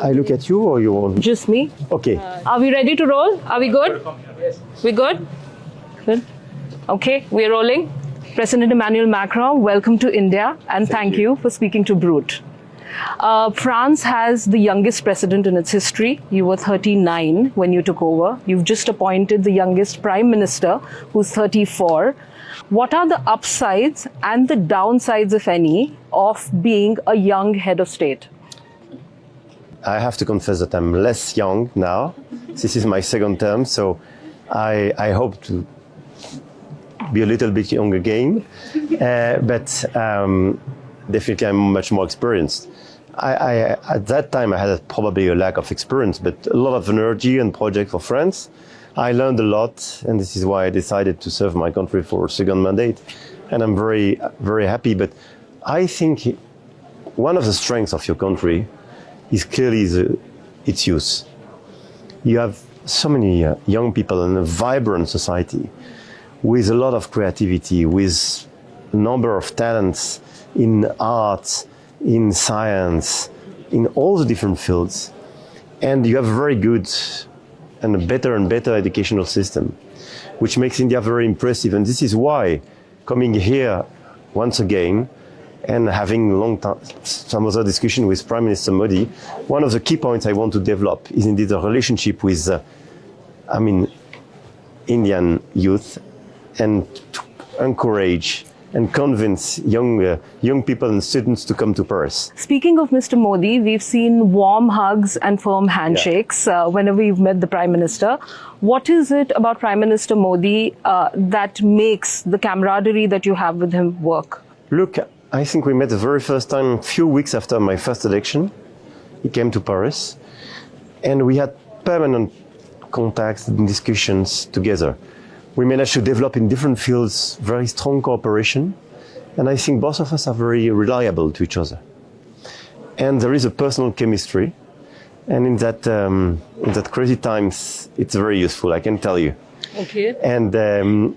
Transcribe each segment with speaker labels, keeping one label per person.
Speaker 1: I look at you or you want?
Speaker 2: Just me.
Speaker 1: Okay.
Speaker 2: Are we ready to roll? Are we good? Yes. We good? Good. Okay, we're rolling. President Emmanuel Macron, welcome to India and thank you for speaking to Brut. France has the youngest president in its history. You were 39 when you took over. You've just appointed the youngest prime minister, who's 34. What are the upsides and the downsides, if any, of being a young head of state?
Speaker 1: I have to confess that I'm less young now. This is my second term, so I hope to be a little bit young again. But definitely I'm much more experienced. At that time, I had probably a lack of experience, but a lot of energy and project for France. I learned a lot, and this is why I decided to serve my country for a second mandate. And I'm very, very happy. But I think one of the strengths of your country is clearly its youth. You have so many young people in a vibrant society with a lot of creativity, with a number of talents in art, in science, in all the different fields. And you have a very good and a better educational system, which makes India very impressive. And this is why coming here once again and having some other discussion with Prime Minister Modi, one of the key points I want to develop is indeed the relationship with, Indian youth, and to encourage and convince young people and students to come to Paris.
Speaker 2: Speaking of Mr. Modi, we've seen warm hugs and firm handshakes whenever you've met the Prime Minister. What is it about Prime Minister Modi that makes the camaraderie that you have with him work?
Speaker 1: Look, I think we met the very first time a few weeks after my first election. He came to Paris and we had permanent contacts and discussions together. We managed to develop in different fields very strong cooperation, and I think both of us are very reliable to each other. And there is a personal chemistry, and in that crazy times, it's very useful, I can tell you.
Speaker 2: Okay.
Speaker 1: And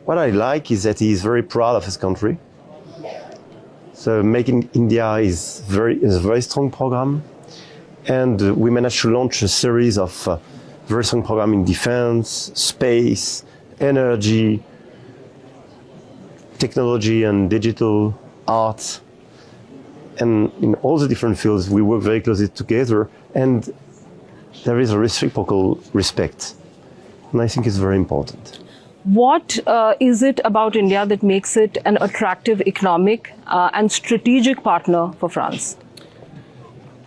Speaker 1: what I like is that he is very proud of his country. So Making India is a very strong program, and we managed to launch a series of very strong program in defense, space, energy, technology and digital, art. And in all the different fields, we work very closely together, and there is a reciprocal respect. And I think it's very important.
Speaker 2: What is it about India that makes it an attractive economic and strategic partner for France?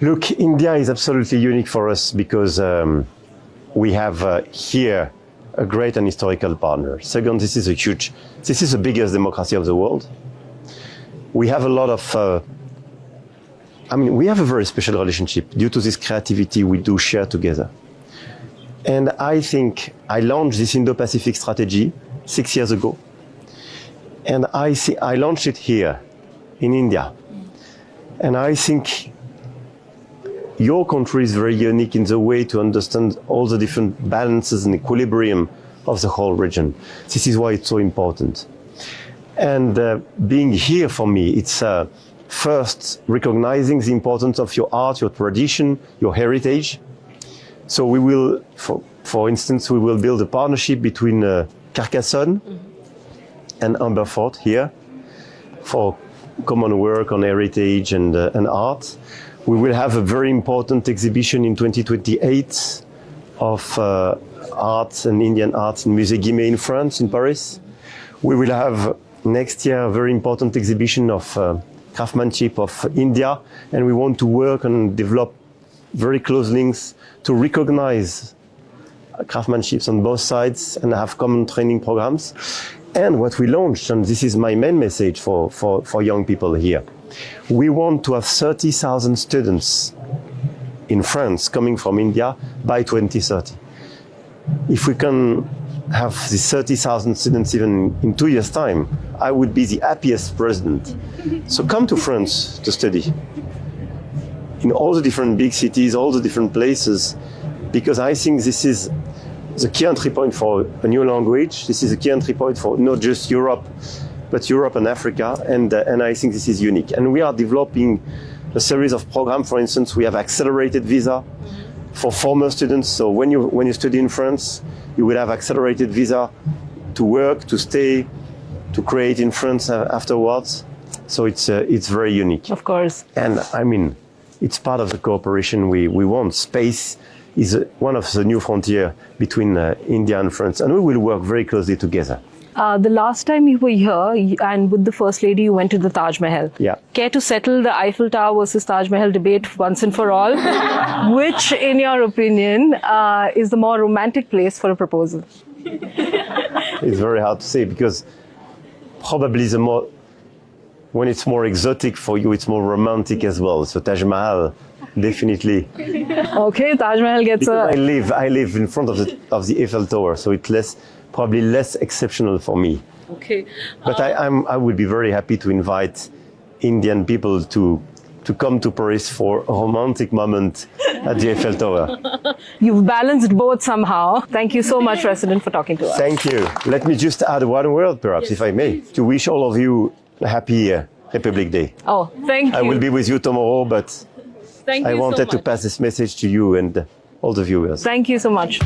Speaker 1: Look, India is absolutely unique for us because we have here a great and historical partner. Second, this is the biggest democracy of the world. We have a lot of, we have a very special relationship due to this creativity we do share together. And I think I launched this Indo-Pacific strategy 6 years ago. And I launched it here in India. And I think your country is very unique in the way to understand all the different balances and equilibrium of the whole region. This is why it's so important. And being here for me, it's first recognizing the importance of your art, your tradition, your heritage. So we will, for instance, we will build a partnership between Carcassonne and Humberfort here for common work on heritage and art. We will have a very important exhibition in 2028 of art and Indian art in Musée Guimet in France, in Paris. We will have next year a very important exhibition of craftsmanship of India, and we want to work and develop very close links to recognize craftsmanships on both sides and have common training programs. And what we launched, and this is my main message for young people here, we want to have 30,000 students in France coming from India by 2030. If we can have these 30,000 students even in 2 years' time, I would be the happiest president. So come to France to study in all the different big cities, all the different places, because I think this is the key entry point for a new language. This is a key entry point for not just Europe, but Europe and Africa, and I think this is unique. And we are developing a series of programs. For instance, we have accelerated visa for former students. So when you study in France, you will have accelerated visa to work, to stay, to create in France afterwards. So it's very unique.
Speaker 2: Of course.
Speaker 1: And I mean, it's part of the cooperation we want. Space is one of the new frontier between India and France, and we will work very closely together.
Speaker 2: The last time you were here and with the First Lady, you went to the Taj Mahal.
Speaker 1: Yeah.
Speaker 2: Care to settle the Eiffel Tower versus Taj Mahal debate once and for all? Which, in your opinion, is the more romantic place for a proposal?
Speaker 1: It's very hard to say because probably when it's more exotic for you, it's more romantic as well. So Taj Mahal, definitely.
Speaker 2: Okay, Taj Mahal gets
Speaker 1: Because
Speaker 2: a...
Speaker 1: I live in front of the Eiffel Tower, so it's probably less exceptional for me.
Speaker 2: Okay.
Speaker 1: But I would be very happy to invite Indian people to come to Paris for a romantic moment at the Eiffel Tower.
Speaker 2: You've balanced both somehow. Thank you so much, President, for talking to us.
Speaker 1: Thank you. Let me just add one word, perhaps, if I may, to wish all of you a happy Republic Day.
Speaker 2: Oh, thank you.
Speaker 1: I will be with you tomorrow, but
Speaker 2: Thank
Speaker 1: I
Speaker 2: you
Speaker 1: wanted
Speaker 2: so
Speaker 1: to
Speaker 2: much.
Speaker 1: pass this message to you and all the viewers.
Speaker 2: Thank you so much.